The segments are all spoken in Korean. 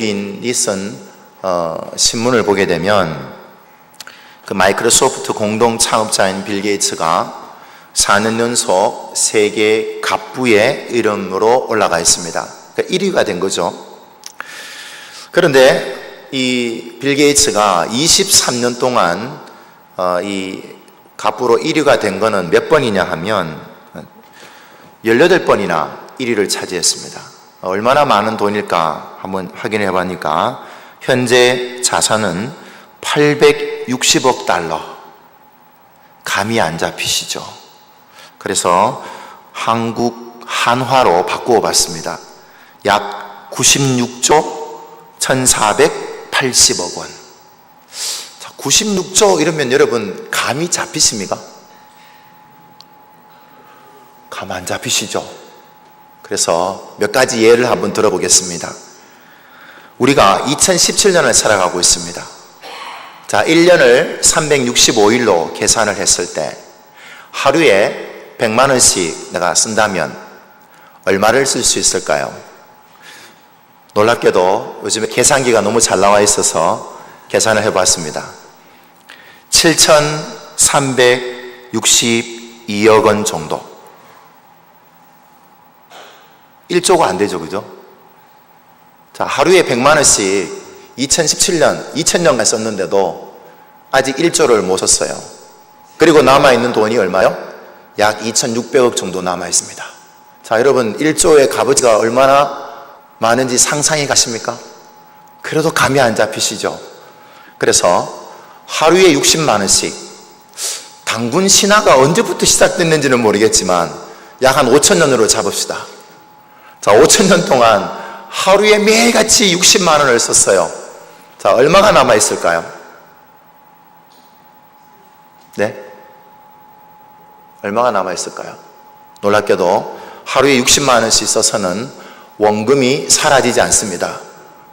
외국인이 쓴 신문을 보게 되면 그 마이크로소프트 공동 창업자인 빌 게이츠가 4년 연속 세계 갑부의 이름으로 올라가 있습니다. 그러니까 1위가 된 거죠. 그런데 이 빌 게이츠가 23년 동안 이 갑부로 1위가 된 거는 몇 번이냐 하면 18번이나 1위를 차지했습니다. 얼마나 많은 돈일까 한번 확인해 보니까 현재 자산은 860억 달러. 감이 안 잡히시죠? 그래서 한국 한화로 바꾸어 봤습니다. 약 96조 1480억 원. 96조 이러면 여러분 감이 잡히십니까? 감 안 잡히시죠? 그래서 몇 가지 예를 한번 들어보겠습니다. 우리가 2017년을 살아가고 있습니다. 자, 1년을 365일로 계산을 했을 때 하루에 100만 원씩 내가 쓴다면 얼마를 쓸 수 있을까요? 놀랍게도 요즘에 계산기가 너무 잘 나와 있어서 계산을 해봤습니다. 7,362억 원 정도. 1조가 안 되죠, 그죠? 자, 하루에 100만 원씩 2017년, 2000년간 썼는데도 아직 1조를 못 썼어요. 그리고 남아있는 돈이 얼마요? 약 2,600억 정도 남아있습니다. 자, 여러분 1조의 값어치가 얼마나 많은지 상상해 가십니까? 그래도 감이 안 잡히시죠? 그래서 하루에 60만 원씩, 당군 신화가 언제부터 시작됐는지는 모르겠지만 약 한 5,000년으로 잡읍시다. 자, 5,000년 동안 하루에 매일같이 60만 원을 썼어요. 자, 얼마가 남아있을까요? 네? 얼마가 남아있을까요? 놀랍게도 하루에 60만 원씩 써서는 원금이 사라지지 않습니다.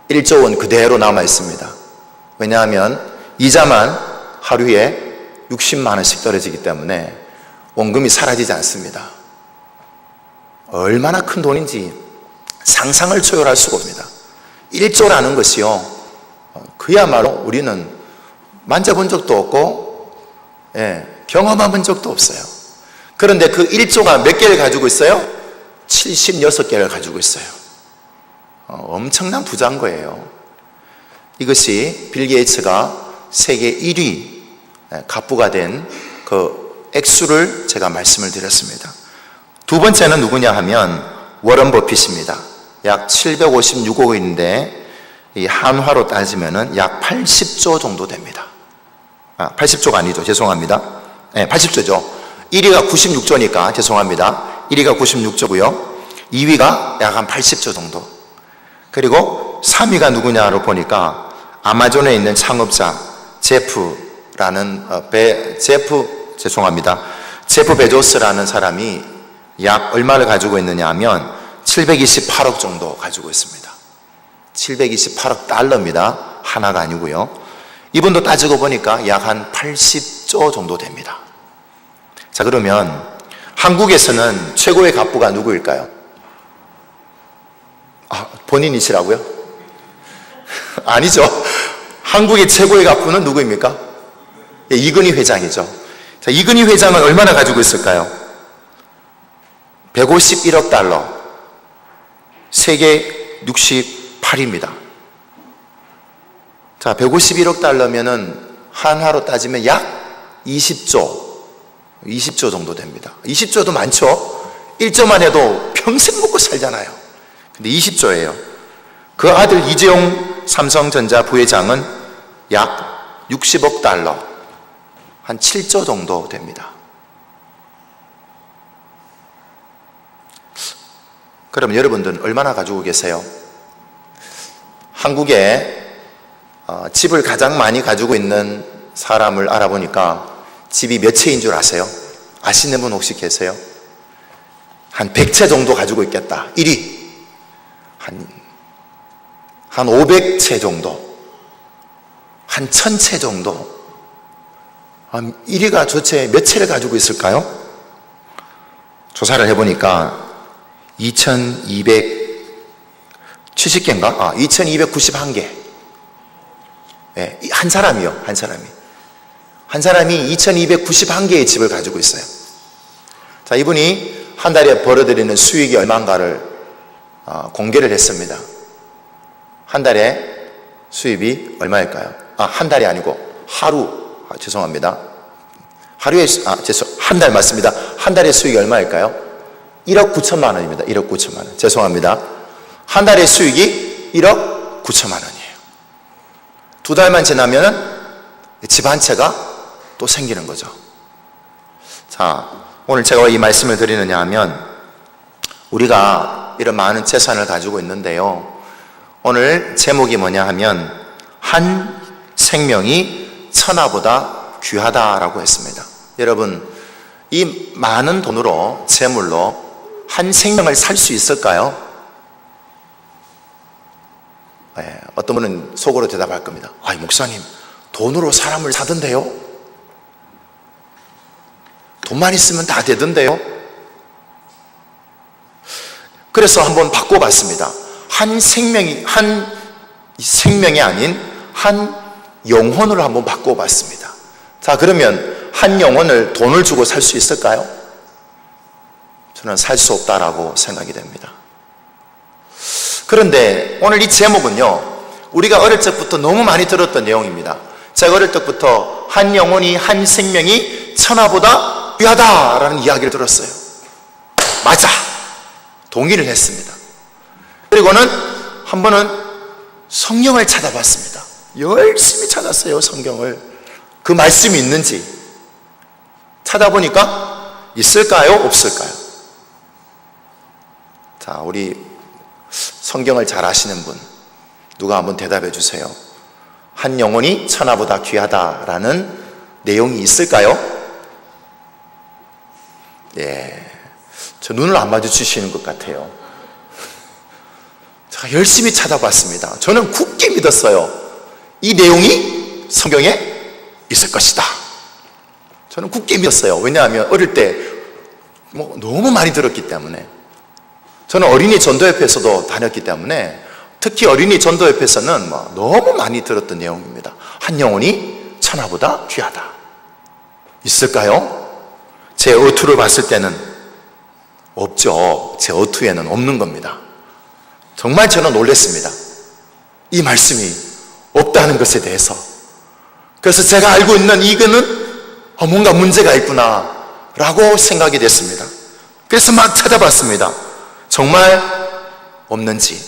1조 원 그대로 남아있습니다. 왜냐하면 이자만 하루에 60만 원씩 떨어지기 때문에 원금이 사라지지 않습니다. 얼마나 큰 돈인지 상상을 초월할 수가 없습니다. 1조라는 것이요, 그야말로 우리는 만져본 적도 없고 경험해 본 적도 없어요. 그런데 그 1조가 몇 개를 가지고 있어요? 76개를 가지고 있어요. 엄청난 부자인 거예요. 이것이 빌 게이츠가 세계 1위 갑부가 된 그 액수를 제가 말씀을 드렸습니다. 두 번째는 누구냐 하면 워런 버핏입니다. 약 756억 원인데 이 한화로 따지면은 약 80조 정도 됩니다. 80조가 아니죠. 죄송합니다. 80조죠. 1위가 96조니까 죄송합니다. 1위가 96조고요. 2위가 약 한 80조 정도. 그리고 3위가 누구냐로 보니까 아마존에 있는 창업자 제프 베조스라는 사람이 약 얼마를 가지고 있느냐 하면 728억 정도 가지고 있습니다. 728억 달러입니다. 하나가 아니고요. 이분도 따지고 보니까 약 한 80조 정도 됩니다. 자, 그러면 한국에서는 최고의 갑부가 누구일까요? 본인이시라고요? 아니죠. 한국의 최고의 갑부는 누구입니까? 이근희 회장이죠. 자, 이근희 회장은 얼마나 가지고 있을까요? 151억 달러. 세계 68위입니다. 자, 151억 달러면은 한화로 따지면 약 20조 정도 됩니다. 20조도 많죠? 1조만 해도 평생 먹고 살잖아요. 근데 20조예요. 그 아들 이재용 삼성전자 부회장은 약 60억 달러, 한 7조 정도 됩니다. 그럼 여러분들은 얼마나 가지고 계세요? 한국에 집을 가장 많이 가지고 있는 사람을 알아보니까 집이 몇 채인 줄 아세요? 아시는 분 혹시 계세요? 한 100채 정도 가지고 있겠다. 1위. 한 500채 정도. 한 1000채 정도. 1위가 도대체 몇 채를 가지고 있을까요? 조사를 해보니까 2200 70개인가? 2291개. 예, 한 사람이요. 한 사람이 2291개의 집을 가지고 있어요. 자, 이분이 한 달에 벌어들이는 수익이 얼마인가를 공개를 했습니다. 한 달에 수입이 얼마일까요? 한 달이 아니고 하루. 죄송합니다. 한 달 맞습니다. 한 달의 수익이 얼마일까요? 1억 9천만 원입니다. 1억 9천만 원. 죄송합니다. 한 달의 수익이 1억 9천만 원이에요. 두 달만 지나면 집 한 채가 또 생기는 거죠. 자, 오늘 제가 왜 이 말씀을 드리느냐 하면 우리가 이런 많은 재산을 가지고 있는데요, 오늘 제목이 뭐냐 하면 한 생명이 천하보다 귀하다라고 했습니다. 여러분, 이 많은 돈으로, 재물로 한 생명을 살 수 있을까요? 네, 어떤 분은 속으로 대답할 겁니다. 목사님, 돈으로 사람을 사던데요? 돈만 있으면 다 되던데요? 그래서 한번 바꿔봤습니다. 한 생명이 아닌 한 영혼으로 한번 바꿔봤습니다. 자, 그러면 한 영혼을 돈을 주고 살 수 있을까요? 저는 살 수 없다라고 생각이 됩니다. 그런데 오늘 이 제목은요, 우리가 어릴 적부터 너무 많이 들었던 내용입니다. 제가 어릴 적부터 한 영혼이, 한 생명이 천하보다 귀하다라는 이야기를 들었어요. 맞아! 동의를 했습니다. 그리고는 한 번은 성경을 찾아봤습니다. 열심히 찾았어요, 성경을. 그 말씀이 있는지 찾아보니까 있을까요? 없을까요? 자, 우리 성경을 잘 아시는 분 누가 한번 대답해 주세요. 한 영혼이 천하보다 귀하다라는 내용이 있을까요? 예, 저 눈을 안 마주치시는 것 같아요. 제가 열심히 찾아봤습니다. 저는 굳게 믿었어요. 이 내용이 성경에 있을 것이다. 저는 굳게 믿었어요. 왜냐하면 어릴 때 너무 많이 들었기 때문에. 저는 어린이 전도협회에서도 다녔기 때문에 특히 어린이 전도협회에서는 너무 많이 들었던 내용입니다. 한 영혼이 천하보다 귀하다. 있을까요? 제 어투를 봤을 때는 없죠. 제 어투에는 없는 겁니다. 정말 저는 놀랐습니다. 이 말씀이 없다는 것에 대해서. 그래서 제가 알고 있는 이거는 뭔가 문제가 있구나 라고 생각이 됐습니다. 그래서 막 찾아봤습니다. 정말 없는지.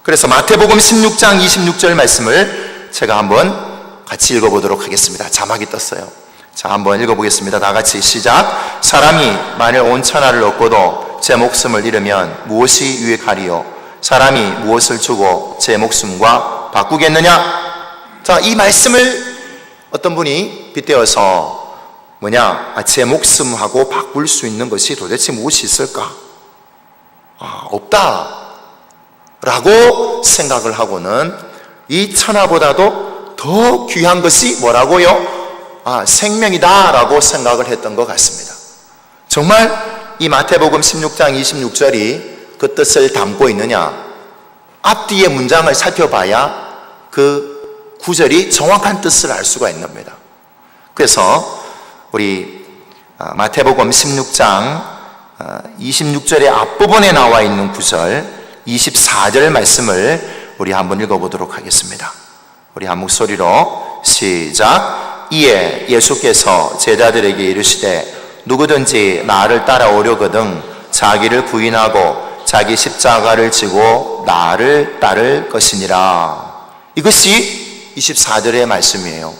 그래서 마태복음 16장 26절 말씀을 제가 한번 같이 읽어보도록 하겠습니다. 자막이 떴어요. 자, 한번 읽어보겠습니다. 다 같이 시작. 사람이 만일 온 천하를 얻고도 제 목숨을 잃으면 무엇이 유익하리요? 사람이 무엇을 주고 제 목숨과 바꾸겠느냐? 자, 이 말씀을 어떤 분이 빗대어서 제 목숨하고 바꿀 수 있는 것이 도대체 무엇이 있을까? 없다 라고 생각을 하고는 이 천하보다도 더 귀한 것이 뭐라고요? 생명이다 라고 생각을 했던 것 같습니다. 정말 이 마태복음 16장 26절이 그 뜻을 담고 있느냐? 앞뒤의 문장을 살펴봐야 그 구절이 정확한 뜻을 알 수가 있는 겁니다. 그래서 우리 마태복음 16장 26절의 앞부분에 나와 있는 구절 24절 말씀을 우리 한번 읽어보도록 하겠습니다. 우리 한 목소리로 시작. 이에 예수께서 제자들에게 이르시되 누구든지 나를 따라오려거든 자기를 부인하고 자기 십자가를 지고 나를 따를 것이니라. 이것이 24절의 말씀이에요.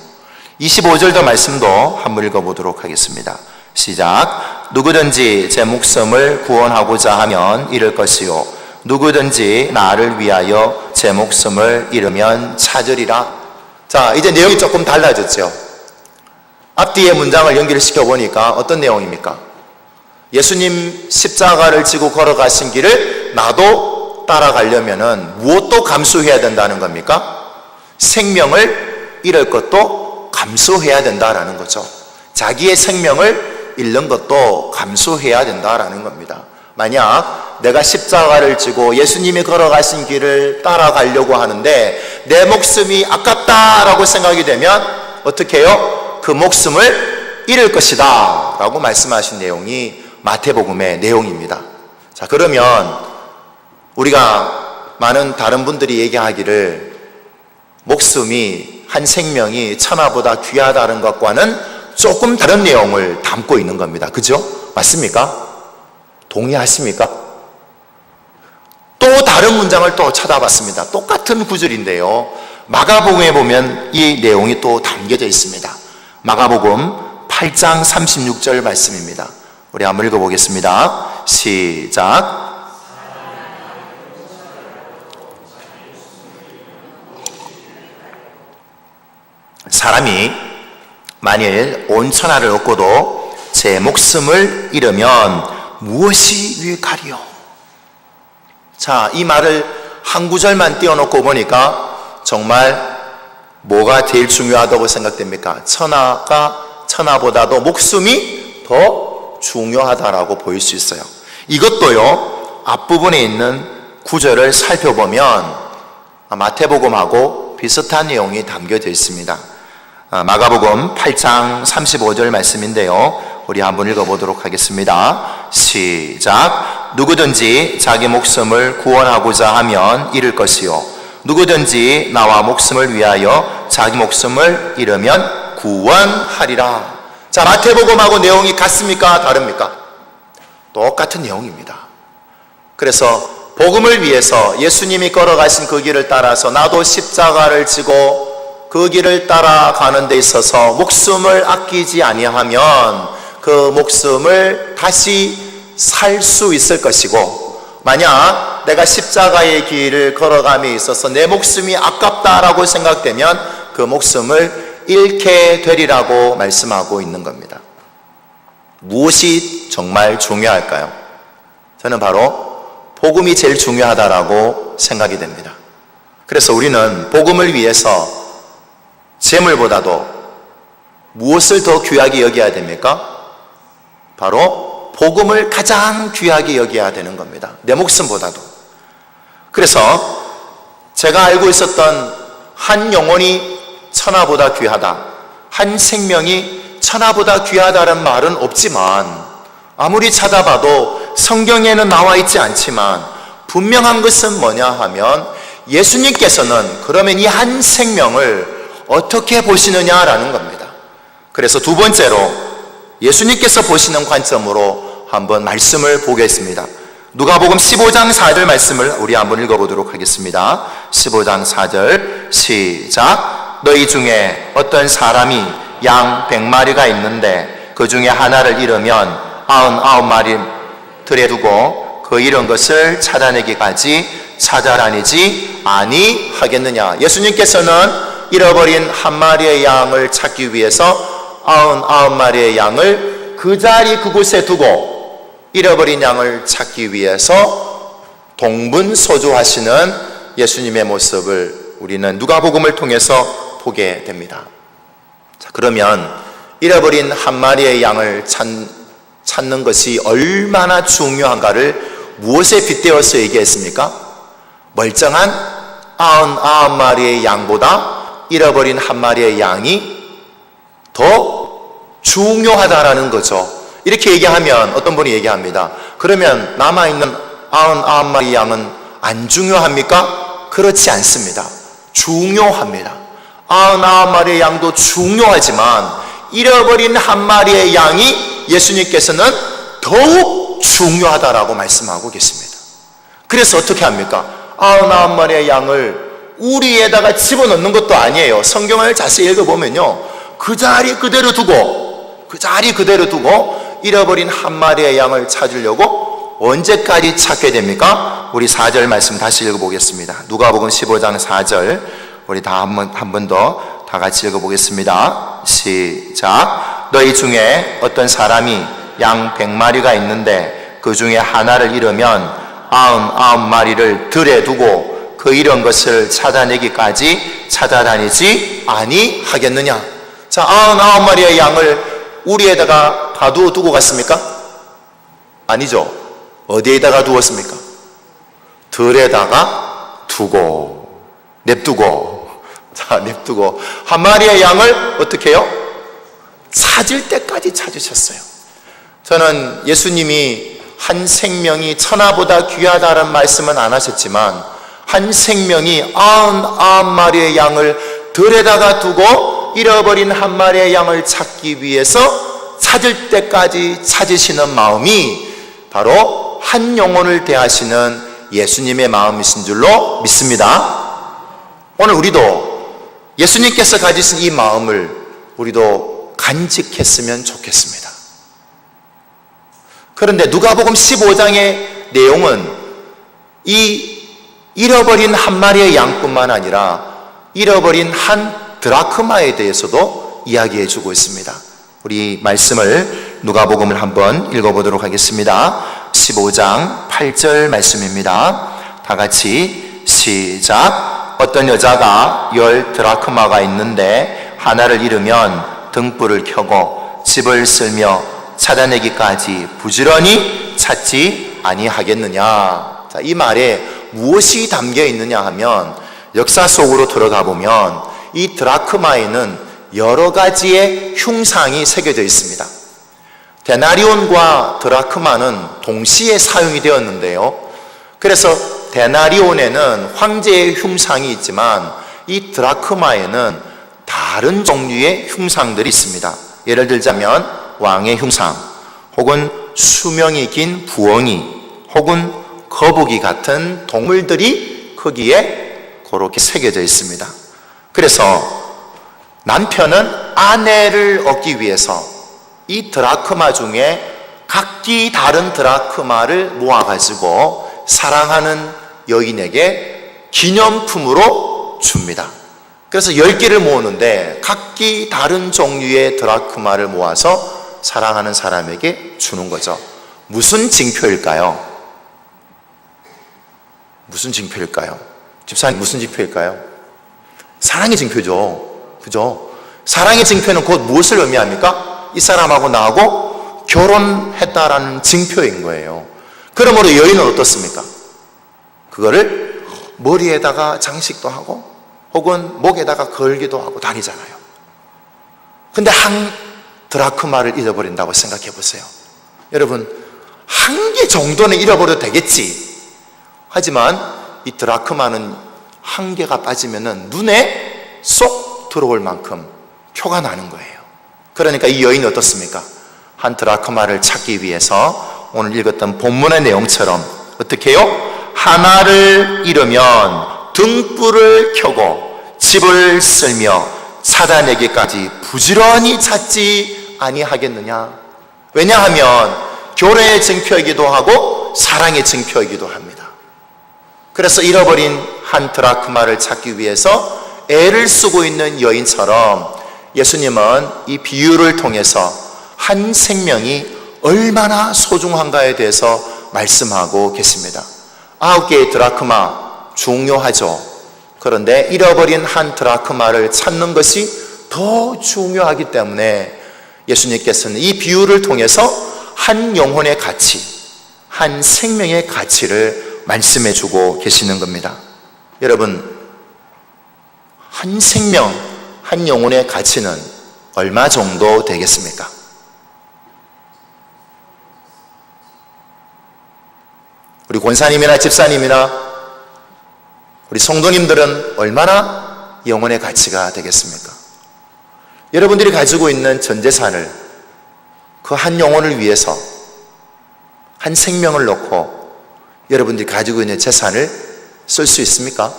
25절도 말씀도 한번 읽어보도록 하겠습니다. 시작. 누구든지 제 목숨을 구원하고자 하면 잃을 것이요 누구든지 나를 위하여 제 목숨을 잃으면 찾으리라. 자, 이제 내용이 조금 달라졌죠. 앞뒤의 문장을 연결시켜 보니까 어떤 내용입니까? 예수님 십자가를 지고 걸어가신 길을 나도 따라가려면은 무엇도 감수해야 된다는 겁니까? 생명을 잃을 것도 감수해야 된다라는 거죠. 자기의 생명을 잃는 것도 감수해야 된다라는 겁니다. 만약 내가 십자가를 지고 예수님이 걸어가신 길을 따라가려고 하는데 내 목숨이 아깝다라고 생각이 되면 어떻게 해요? 그 목숨을 잃을 것이다 라고 말씀하신 내용이 마태복음의 내용입니다. 자, 그러면 우리가 많은 다른 분들이 얘기하기를 목숨이, 한 생명이 천하보다 귀하다는 것과는 조금 다른 내용을 담고 있는 겁니다. 그죠? 맞습니까? 동의하십니까? 또 다른 문장을 또 찾아봤습니다. 똑같은 구절인데요, 마가복음에 보면 이 내용이 또 담겨져 있습니다. 마가복음 8장 36절 말씀입니다. 우리 한번 읽어보겠습니다. 시작. 사람이 만일 온 천하를 얻고도 제 목숨을 잃으면 무엇이 유익하리요? 자, 이 말을 한 구절만 띄워놓고 보니까 정말 뭐가 제일 중요하다고 생각됩니까? 천하보다도 목숨이 더 중요하다라고 보일 수 있어요. 이것도요, 앞부분에 있는 구절을 살펴보면 마태복음하고 비슷한 내용이 담겨져 있습니다. 마가복음 8장 35절 말씀인데요, 우리 한번 읽어보도록 하겠습니다. 시작. 누구든지 자기 목숨을 구원하고자 하면 잃을 것이요, 누구든지 나와 목숨을 위하여 자기 목숨을 잃으면 구원하리라. 자, 마태복음하고 내용이 같습니까? 다릅니까? 똑같은 내용입니다. 그래서 복음을 위해서 예수님이 걸어가신 그 길을 따라서 나도 십자가를 지고 그 길을 따라가는 데 있어서 목숨을 아끼지 아니하면 그 목숨을 다시 살 수 있을 것이고, 만약 내가 십자가의 길을 걸어감에 있어서 내 목숨이 아깝다라고 생각되면 그 목숨을 잃게 되리라고 말씀하고 있는 겁니다. 무엇이 정말 중요할까요? 저는 바로 복음이 제일 중요하다라고 생각이 됩니다. 그래서 우리는 복음을 위해서 재물보다도 무엇을 더 귀하게 여겨야 됩니까? 바로 복음을 가장 귀하게 여겨야 되는 겁니다. 내 목숨보다도. 그래서 제가 알고 있었던 한 영혼이 천하보다 귀하다, 한 생명이 천하보다 귀하다는 말은 없지만, 아무리 찾아봐도 성경에는 나와 있지 않지만 분명한 것은 뭐냐 하면 예수님께서는 그러면 이 한 생명을 어떻게 보시느냐라는 겁니다. 그래서 두 번째로 예수님께서 보시는 관점으로 한번 말씀을 보겠습니다. 누가복음 15장 4절 말씀을 우리 한번 읽어보도록 하겠습니다. 15장 4절 시작. 너희 중에 어떤 사람이 양 100마리가 있는데 그 중에 하나를 잃으면 99마리 들에 두고 그 잃은 것을 찾아내기까지 찾아다니지 아니하겠느냐. 예수님께서는 잃어버린 한 마리의 양을 찾기 위해서 99마리의 양을 그 자리 그곳에 두고 잃어버린 양을 찾기 위해서 동분서주하시는 예수님의 모습을 우리는 누가복음을 통해서 보게 됩니다. 자, 그러면 잃어버린 한 마리의 양을 찾는 것이 얼마나 중요한가를 무엇에 빗대어서 얘기했습니까? 멀쩡한 99마리의 양보다 잃어버린 한 마리의 양이 더 중요하다라는 거죠. 이렇게 얘기하면 어떤 분이 얘기합니다. 그러면 남아있는 99마리 양은 안 중요합니까? 그렇지 않습니다. 중요합니다. 99마리의 양도 중요하지만 잃어버린 한 마리의 양이 예수님께서는 더욱 중요하다라고 말씀하고 계십니다. 그래서 어떻게 합니까? 99마리의 양을 우리에다가 집어넣는 것도 아니에요. 성경을 자세히 읽어보면요, 그 자리 그대로 두고 잃어버린 한 마리의 양을 찾으려고 언제까지 찾게 됩니까? 우리 4절 말씀 다시 읽어보겠습니다. 누가복음 15장 4절 우리 다 한 번 더 다 같이 읽어보겠습니다. 시작. 너희 중에 어떤 사람이 양 100마리가 있는데 그 중에 하나를 잃으면 99마리를 들에 두고 그 잃은 것을 찾아내기까지 찾아다니지 아니하겠느냐. 자, 99마리의 양을 우리에다가 가두어 두고 갔습니까? 아니죠. 어디에다가 두었습니까? 들에다가 두고, 냅두고, 자, 냅두고 한 마리의 양을 어떻게 해요? 찾을 때까지 찾으셨어요. 저는 예수님이 한 생명이 천하보다 귀하다는 말씀은 안 하셨지만 한 생명이 99마리의 양을 들에다가 두고 잃어버린 한 마리의 양을 찾기 위해서 찾을 때까지 찾으시는 마음이 바로 한 영혼을 대하시는 예수님의 마음이신 줄로 믿습니다. 오늘 우리도 예수님께서 가지신 이 마음을 우리도 간직했으면 좋겠습니다. 그런데 누가복음 15장의 내용은 이 잃어버린 한 마리의 양뿐만 아니라 잃어버린 한 드라크마에 대해서도 이야기해 주고 있습니다. 우리 말씀을 누가복음을 한번 읽어보도록 하겠습니다. 15장 8절 말씀입니다. 다 같이 시작. 어떤 여자가 10 드라크마가 있는데 하나를 잃으면 등불을 켜고 집을 쓸며 찾아내기까지 부지런히 찾지 아니하겠느냐. 자, 이 말에 무엇이 담겨 있느냐 하면 역사 속으로 들어가 보면 이 드라크마에는 여러 가지의 흉상이 새겨져 있습니다. 데나리온과 드라크마는 동시에 사용이 되었는데요. 그래서 데나리온에는 황제의 흉상이 있지만 이 드라크마에는 다른 종류의 흉상들이 있습니다. 예를 들자면 왕의 흉상, 혹은 수명이 긴 부엉이, 혹은 거북이 같은 동물들이 거기에 그렇게 새겨져 있습니다. 그래서 남편은 아내를 얻기 위해서 이 드라크마 중에 각기 다른 드라크마를 모아가지고 사랑하는 여인에게 기념품으로 줍니다. 그래서 10개를 모으는데 각기 다른 종류의 드라크마를 모아서 사랑하는 사람에게 주는 거죠. 무슨 징표일까요? 무슨 징표일까요? 집사님, 무슨 징표일까요? 사랑의 징표죠. 그죠? 사랑의 징표는 곧 무엇을 의미합니까? 이 사람하고 나하고 결혼했다라는 징표인 거예요. 그러므로 여인은 어떻습니까? 그거를 머리에다가 장식도 하고 혹은 목에다가 걸기도 하고 다니잖아요. 근데 한 드라크마를 잃어버린다고 생각해 보세요. 여러분, 한 개 정도는 잃어버려도 되겠지. 하지만 이 드라크마는 한 개가 빠지면은 눈에 쏙 들어올 만큼 표가 나는 거예요. 그러니까 이 여인이 어떻습니까? 한 드라크마를 찾기 위해서 오늘 읽었던 본문의 내용처럼 어떻게 해요? 하나를 잃으면 등불을 켜고 집을 쓸며 찾아내기까지 부지런히 찾지 아니하겠느냐. 왜냐하면 결혼의 징표이기도 하고 사랑의 징표이기도 합니다. 그래서 잃어버린 한 드라크마를 찾기 위해서 애를 쓰고 있는 여인처럼 예수님은 이 비유를 통해서 한 생명이 얼마나 소중한가에 대해서 말씀하고 계십니다. 9개의 드라크마 중요하죠. 그런데 잃어버린 한 드라크마를 찾는 것이 더 중요하기 때문에 예수님께서는 이 비유를 통해서 한 영혼의 가치, 한 생명의 가치를 말씀해 주고 계시는 겁니다. 여러분, 한 생명, 한 영혼의 가치는 얼마 정도 되겠습니까? 우리 권사님이나 집사님이나 우리 성도님들은 얼마나 영혼의 가치가 되겠습니까? 여러분들이 가지고 있는 전 재산을 그 한 영혼을 위해서 한 생명을 놓고 여러분들이 가지고 있는 재산을 쓸 수 있습니까?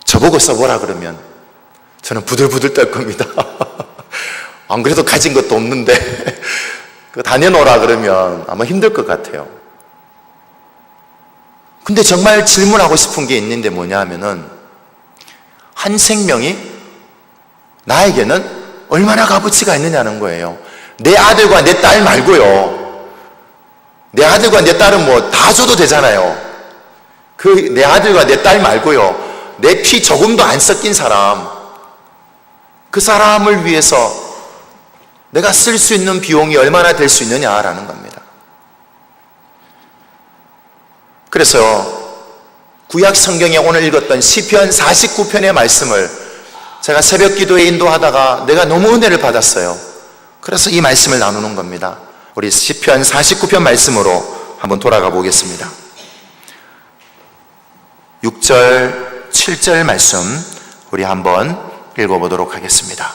저보고 써보라 그러면 저는 부들부들 떨 겁니다. 안 그래도 가진 것도 없는데 다녀놓으라 그러면 아마 힘들 것 같아요. 근데 정말 질문하고 싶은 게 있는데 뭐냐 하면은 한 생명이 나에게는 얼마나 값어치가 있느냐는 거예요. 내 아들과 내 딸 말고요. 내 아들과 내 딸은 뭐 다 줘도 되잖아요. 그 내 아들과 내 딸 말고요. 내 피 조금도 안 섞인 사람, 그 사람을 위해서 내가 쓸 수 있는 비용이 얼마나 될 수 있느냐라는 겁니다. 그래서 구약 성경에 오늘 읽었던 시편 49편의 말씀을 제가 새벽 기도에 인도하다가 내가 너무 은혜를 받았어요. 그래서 이 말씀을 나누는 겁니다. 우리 시편 49편 말씀으로 한번 돌아가 보겠습니다. 6절, 7절 말씀 우리 한번 읽어보도록 하겠습니다.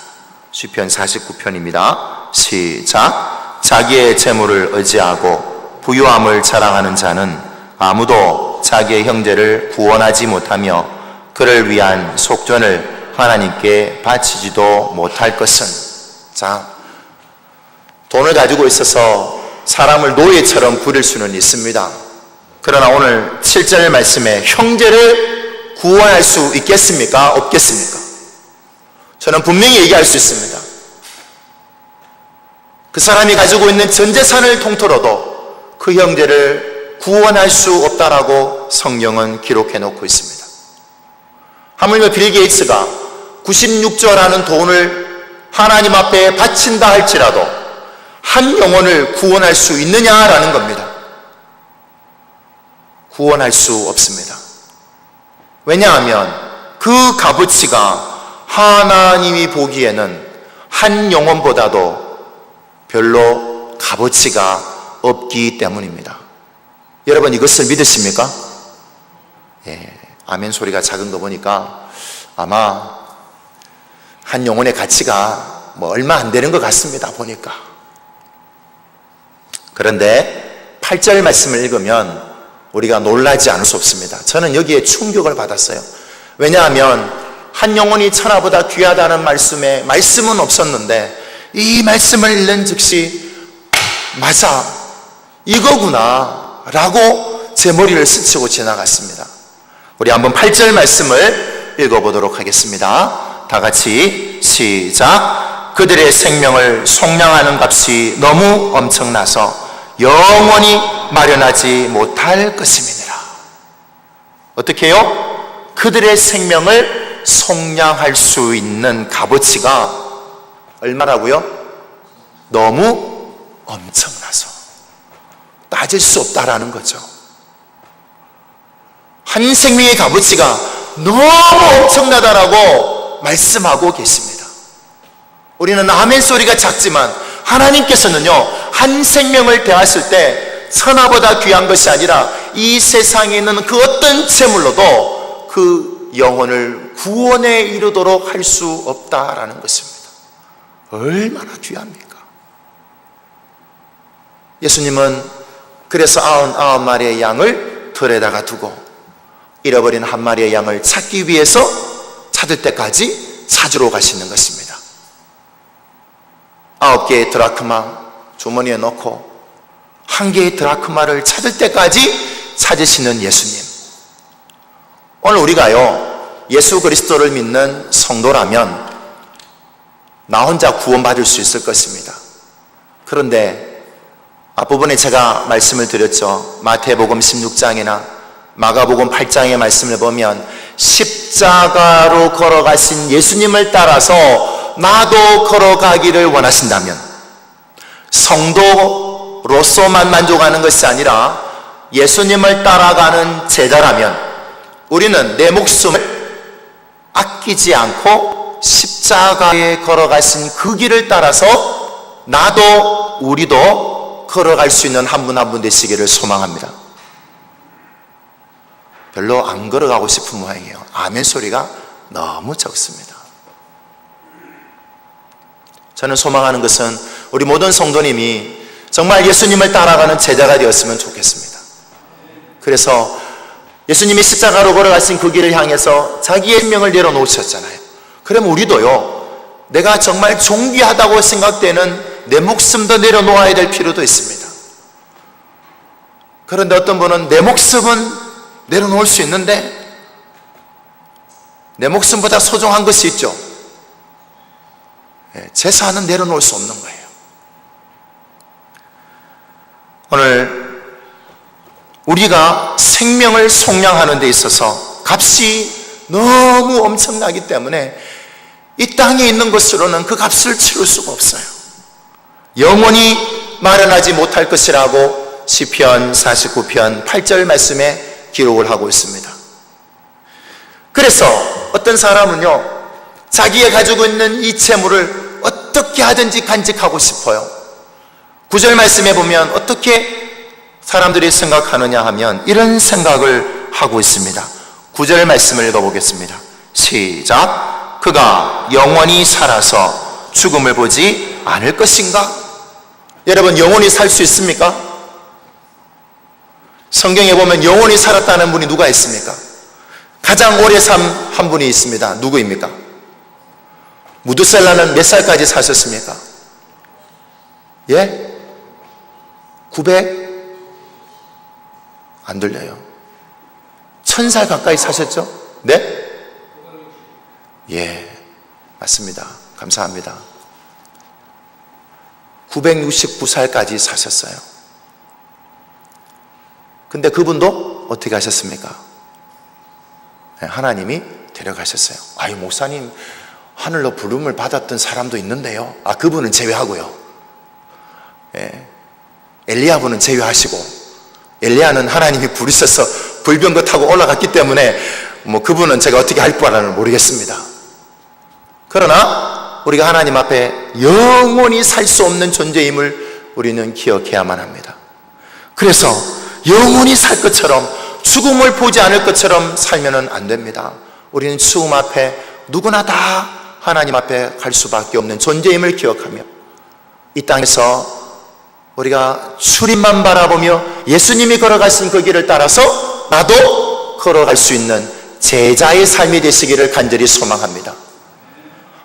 시편 49편입니다. 시작. 자기의 재물을 의지하고 부유함을 자랑하는 자는 아무도 자기의 형제를 구원하지 못하며 그를 위한 속전을 하나님께 바치지도 못할 것은. 자, 돈을 가지고 있어서 사람을 노예처럼 부릴 수는 있습니다. 그러나 오늘 7절 말씀에 형제를 구원할 수 있겠습니까? 없겠습니까? 저는 분명히 얘기할 수 있습니다. 그 사람이 가지고 있는 전 재산을 통틀어도 그 형제를 구원할 수 없다라고 성경은 기록해 놓고 있습니다. 하물며 빌 게이츠가 96조라는 돈을 하나님 앞에 바친다 할지라도 한 영혼을 구원할 수 있느냐라는 겁니다. 구원할 수 없습니다. 왜냐하면 그 값어치가 하나님이 보기에는 한 영혼보다도 별로 값어치가 없기 때문입니다. 여러분 이것을 믿으십니까? 예, 아멘 소리가 작은 거 보니까 아마 한 영혼의 가치가 얼마 안 되는 것 같습니다. 보니까. 그런데 8절 말씀을 읽으면 우리가 놀라지 않을 수 없습니다. 저는 여기에 충격을 받았어요. 왜냐하면 한 영혼이 천하보다 귀하다는 말씀은 없었는데 이 말씀을 읽는 즉시 맞아 이거구나 라고 제 머리를 스치고 지나갔습니다. 우리 한번 8절 말씀을 읽어보도록 하겠습니다. 다 같이 시작. 그들의 생명을 속량하는 값이 너무 엄청나서 영원히 마련하지 못할 것임이니라. 어떻게 해요? 그들의 생명을 속량할 수 있는 값어치가 얼마라고요? 너무 엄청나서 따질 수 없다라는 거죠. 한 생명의 값어치가 너무 엄청나다라고 말씀하고 계십니다. 우리는 아멘 소리가 작지만 하나님께서는요, 한 생명을 대하실 때 천하보다 귀한 것이 아니라 이 세상에 있는 그 어떤 재물로도 그 영혼을 구원에 이르도록 할 수 없다라는 것입니다. 얼마나 귀합니까? 예수님은 그래서 99마리의 양을 들에다가 두고 잃어버린 한 마리의 양을 찾기 위해서 찾을 때까지 찾으러 가시는 것입니다. 9개의 드라크마 주머니에 넣고 1개의 드라크마를 찾을 때까지 찾으시는 예수님. 오늘 우리가요, 예수 그리스도를 믿는 성도라면 나 혼자 구원받을 수 있을 것입니다. 그런데 앞부분에 제가 말씀을 드렸죠. 마태복음 16장이나 마가복음 8장의 말씀을 보면 십자가로 걸어가신 예수님을 따라서 나도 걸어가기를 원하신다면, 성도로서만 만족하는 것이 아니라 예수님을 따라가는 제자라면 우리는 내 목숨을 아끼지 않고 십자가에 걸어가신 그 길을 따라서 나도 우리도 걸어갈 수 있는 한 분 한 분 되시기를 소망합니다. 별로 안 걸어가고 싶은 모양이에요. 아멘 소리가 너무 적습니다. 저는 소망하는 것은 우리 모든 성도님이 정말 예수님을 따라가는 제자가 되었으면 좋겠습니다. 그래서 예수님이 십자가로 걸어가신 그 길을 향해서 자기의 생명을 내려놓으셨잖아요. 그럼 우리도요, 내가 정말 존귀하다고 생각되는 내 목숨도 내려놓아야 될 필요도 있습니다. 그런데 어떤 분은 내 목숨은 내려놓을 수 있는데 내 목숨보다 소중한 것이 있죠. 재산은 내려놓을 수 없는 거예요. 오늘 우리가 생명을 속량하는 데 있어서 값이 너무 엄청나기 때문에 이 땅에 있는 것으로는 그 값을 치를 수가 없어요. 영원히 마련하지 못할 것이라고 시편 49편 8절 말씀에 기록을 하고 있습니다. 그래서 어떤 사람은요, 자기가 가지고 있는 이 재물을 어떻게 하든지 간직하고 싶어요. 9절 말씀에 보면 어떻게 사람들이 생각하느냐 하면 이런 생각을 하고 있습니다. 9절 말씀을 읽어보겠습니다. 시작. 그가 영원히 살아서 죽음을 보지 않을 것인가? 여러분, 영원히 살 수 있습니까? 성경에 보면 영원히 살았다는 분이 누가 있습니까? 가장 오래 산 한 분이 있습니다. 누구입니까? 무두셀라는 몇 살까지 사셨습니까? 예? 900? 안 들려요. 1000살 가까이 사셨죠? 네? 예, 맞습니다. 감사합니다. 969살까지 사셨어요. 근데 그분도 어떻게 하셨습니까? 하나님이 데려가셨어요. 아유, 목사님, 하늘로 부름을 받았던 사람도 있는데요. 아, 그분은 제외하고요. 예. 엘리야분은 제외하시고, 엘리야는 하나님이 부르셔서 불병거 타고 올라갔기 때문에 그분은 제가 어떻게 할 바를 모르겠습니다. 그러나 우리가 하나님 앞에 영원히 살 수 없는 존재임을 우리는 기억해야만 합니다. 그래서 영원히 살 것처럼, 죽음을 보지 않을 것처럼 살면은 안 됩니다. 우리는 죽음 앞에 누구나 다 하나님 앞에 갈 수밖에 없는 존재임을 기억하며, 이 땅에서 우리가 출입만 바라보며 예수님이 걸어가신 그 길을 따라서 나도 걸어갈 수 있는 제자의 삶이 되시기를 간절히 소망합니다.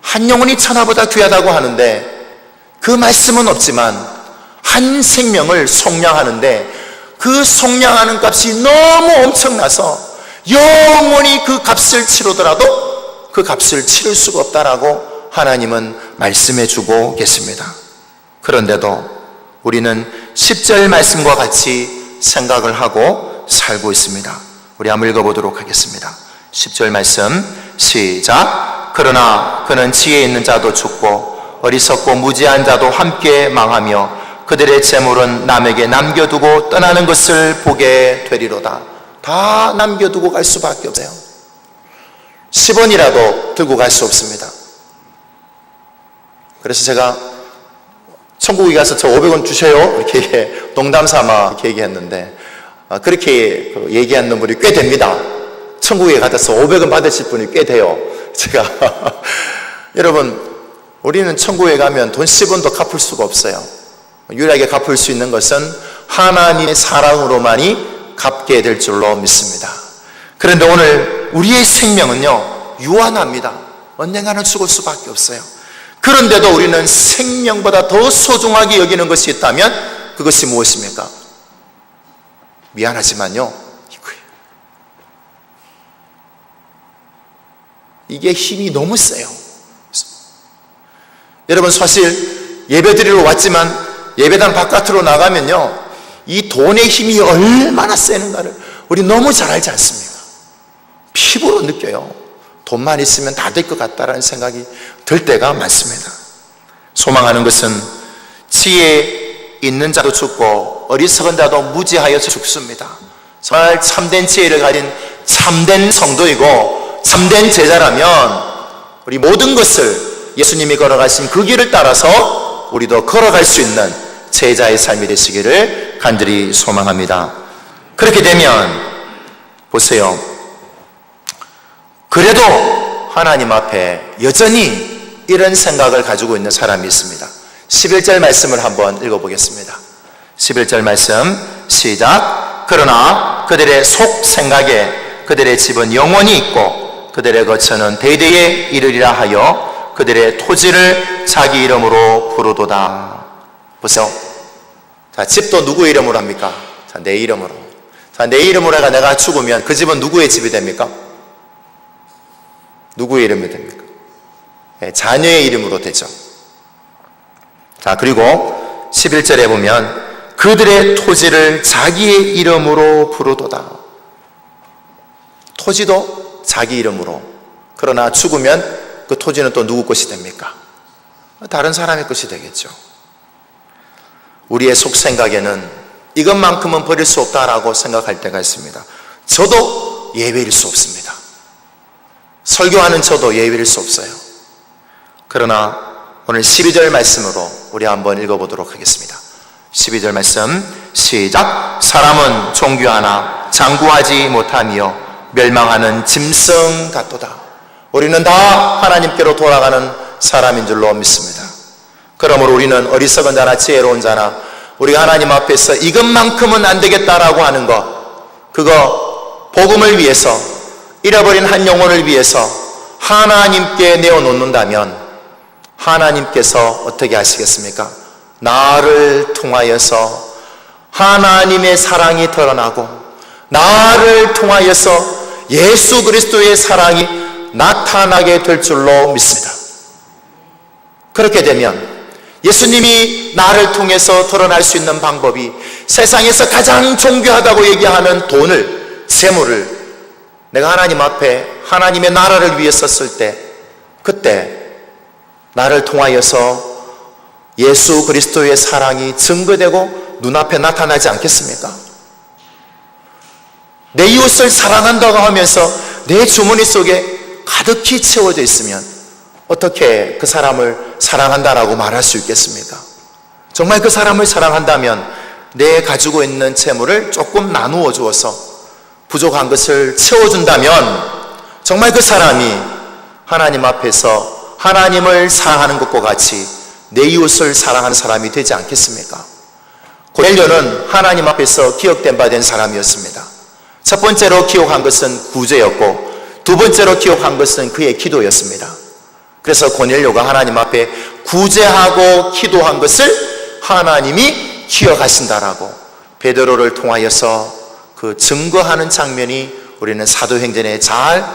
한 영혼이 천하보다 귀하다고 하는데, 그 말씀은 없지만 한 생명을 속량하는데 그 속량하는 값이 너무 엄청나서 영원히 그 값을 치르더라도 그 값을 치를 수가 없다라고 하나님은 말씀해 주고 계십니다. 그런데도 우리는 10절 말씀과 같이 생각을 하고 살고 있습니다. 우리 한번 읽어보도록 하겠습니다. 10절 말씀 시작. 그러나 그는 지혜 있는 자도 죽고 어리석고 무지한 자도 함께 망하며 그들의 재물은 남에게 남겨두고 떠나는 것을 보게 되리로다. 다 남겨두고 갈 수밖에 없어요. 10원이라도 들고 갈 수 없습니다. 그래서 제가 천국에 가서 저 500원 주세요 이렇게 농담 삼아 이렇게 얘기했는데, 그렇게 얘기한 놈들이 꽤 됩니다. 천국에 가서 500원 받으실 분이 꽤 돼요. 제가 여러분, 우리는 천국에 가면 돈 10원도 갚을 수가 없어요. 유일하게 갚을 수 있는 것은 하나님의 사랑으로만이 갚게 될 줄로 믿습니다. 그런데 오늘 우리의 생명은요, 유한합니다. 언젠가는 죽을 수밖에 없어요. 그런데도 우리는 생명보다 더 소중하게 여기는 것이 있다면 그것이 무엇입니까? 미안하지만요, 이거예요. 이게 힘이 너무 세요. 여러분, 사실 예배 드리러 왔지만 예배당 바깥으로 나가면요, 이 돈의 힘이 얼마나 세는가를 우리 너무 잘 알지 않습니까? 피부로 느껴요. 돈만 있으면 다 될 것 같다라는 생각이 들 때가 많습니다. 소망하는 것은 지혜 있는 자도 죽고 어리석은 자도 무지하여서 죽습니다. 정말 참된 지혜를 가진 참된 성도이고 참된 제자라면 우리 모든 것을 예수님이 걸어가신 그 길을 따라서 우리도 걸어갈 수 있는 제자의 삶이 되시기를 간절히 소망합니다. 그렇게 되면 보세요, 그래도 하나님 앞에 여전히 이런 생각을 가지고 있는 사람이 있습니다. 11절 말씀을 한번 읽어보겠습니다. 11절 말씀 시작. 그러나 그들의 속 생각에 그들의 집은 영원히 있고 그들의 거처는 대대에 이르리라 하여 그들의 토지를 자기 이름으로 부르도다. 보세요. 자, 집도 누구의 이름으로 합니까? 자, 내 이름으로. 자, 내 이름으로 해가 내가 죽으면 그 집은 누구의 집이 됩니까? 누구의 이름이 됩니까? 네, 자녀의 이름으로 되죠. 자, 그리고 11절에 보면 그들의 토지를 자기의 이름으로 부르도다. 토지도 자기 이름으로. 그러나 죽으면 그 토지는 또 누구 것이 됩니까? 다른 사람의 것이 되겠죠. 우리의 속 생각에는 이것만큼은 버릴 수 없다라고 생각할 때가 있습니다. 저도 예외일 수 없습니다. 설교하는 저도 예외일 수 없어요. 그러나 오늘 12절 말씀으로 우리 한번 읽어보도록 하겠습니다. 12절 말씀 시작. 사람은 종교하나 장구하지 못하며 멸망하는 짐승 같도다. 우리는 다 하나님께로 돌아가는 사람인 줄로 믿습니다. 그러므로 우리는 어리석은 자나 지혜로운 자나 우리가 하나님 앞에서 이것만큼은 안 되겠다라고 하는 것, 그거 복음을 위해서, 잃어버린 한 영혼을 위해서 하나님께 내어놓는다면 하나님께서 어떻게 하시겠습니까? 나를 통하여서 하나님의 사랑이 드러나고 나를 통하여서 예수 그리스도의 사랑이 나타나게 될 줄로 믿습니다. 그렇게 되면 예수님이 나를 통해서 드러날 수 있는 방법이 세상에서 가장 존귀하다고 얘기하는 돈을, 재물을 내가 하나님 앞에 하나님의 나라를 위해 썼을 때, 그때 나를 통하여서 예수 그리스도의 사랑이 증거되고 눈앞에 나타나지 않겠습니까? 내 이웃을 사랑한다고 하면서 내 주머니 속에 가득히 채워져 있으면 어떻게 그 사람을 사랑한다라고 말할 수 있겠습니까? 정말 그 사람을 사랑한다면 내 가지고 있는 재물을 조금 나누어 주어서 부족한 것을 채워준다면 정말 그 사람이 하나님 앞에서 하나님을 사랑하는 것과 같이 내 이웃을 사랑하는 사람이 되지 않겠습니까? 고넬료는 하나님 앞에서 기억된 바 된 사람이었습니다. 첫 번째로 기억한 것은 구제였고 두 번째로 기억한 것은 그의 기도였습니다. 그래서 고넬료가 하나님 앞에 구제하고 기도한 것을 하나님이 기억하신다라고 베드로를 통하여서 그 증거하는 장면이 우리는 사도행전에 잘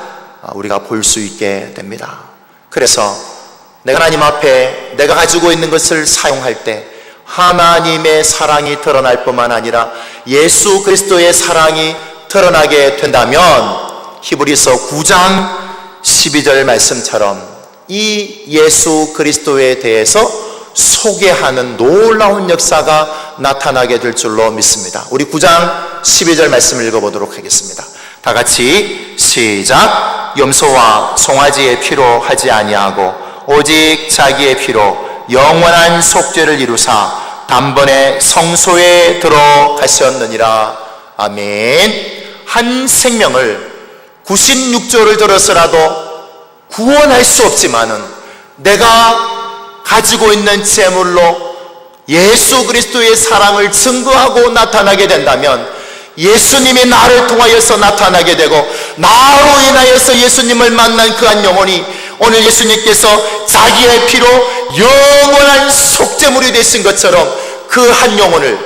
우리가 볼 수 있게 됩니다. 그래서 내가 하나님 앞에 내가 가지고 있는 것을 사용할 때 하나님의 사랑이 드러날 뿐만 아니라 예수 그리스도의 사랑이 드러나게 된다면 히브리서 9장 12절 말씀처럼 이 예수 그리스도에 대해서 소개하는 놀라운 역사가 나타나게 될 줄로 믿습니다. 우리 9장 12절 말씀을 읽어보도록 하겠습니다. 다 같이 시작. 염소와 송아지의 피로 하지 아니하고 오직 자기의 피로 영원한 속죄를 이루사 단번에 성소에 들어가셨느니라. 아멘. 한 생명을 96조를 들어서라도 구원할 수 없지만은 내가 가지고 있는 재물로 예수 그리스도의 사랑을 증거하고 나타나게 된다면 예수님이 나를 통하여서 나타나게 되고 나로 인하여서 예수님을 만난 그 한 영혼이 오늘 예수님께서 자기의 피로 영원한 속죄물이 되신 것처럼 그 한 영혼을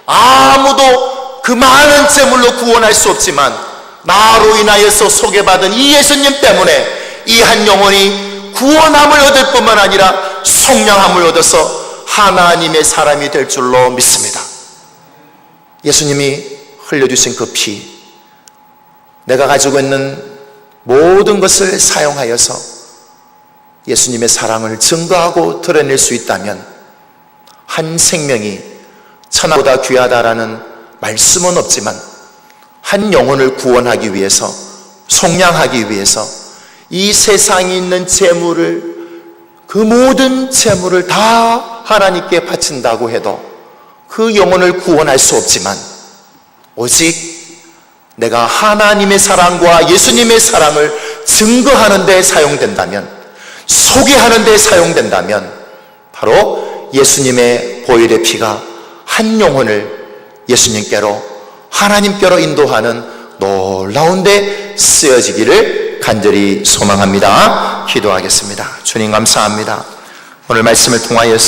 아무도 그 많은 재물로 구원할 수 없지만 나로 인하여서 소개받은 이 예수님 때문에 이 한 영혼이 구원함을 얻을 뿐만 아니라 속량함을 얻어서 하나님의 사람이 될 줄로 믿습니다. 예수님이 흘려주신 그 피, 내가 가지고 있는 모든 것을 사용하여서 예수님의 사랑을 증거하고 드러낼 수 있다면 한 생명이 천하보다 귀하다라는 말씀은 없지만 한 영혼을 구원하기 위해서, 속량하기 위해서 이 세상에 있는 재물을, 그 모든 재물을 다 하나님께 바친다고 해도 그 영혼을 구원할 수 없지만 오직 내가 하나님의 사랑과 예수님의 사랑을 증거하는 데 사용된다면, 소개하는 데 사용된다면 바로 예수님의 보혈의 피가 한 영혼을 예수님께로, 하나님께로 인도하는 놀라운 데 쓰여지기를 간절히 소망합니다. 기도하겠습니다. 주님 감사합니다. 오늘 말씀을 통하여서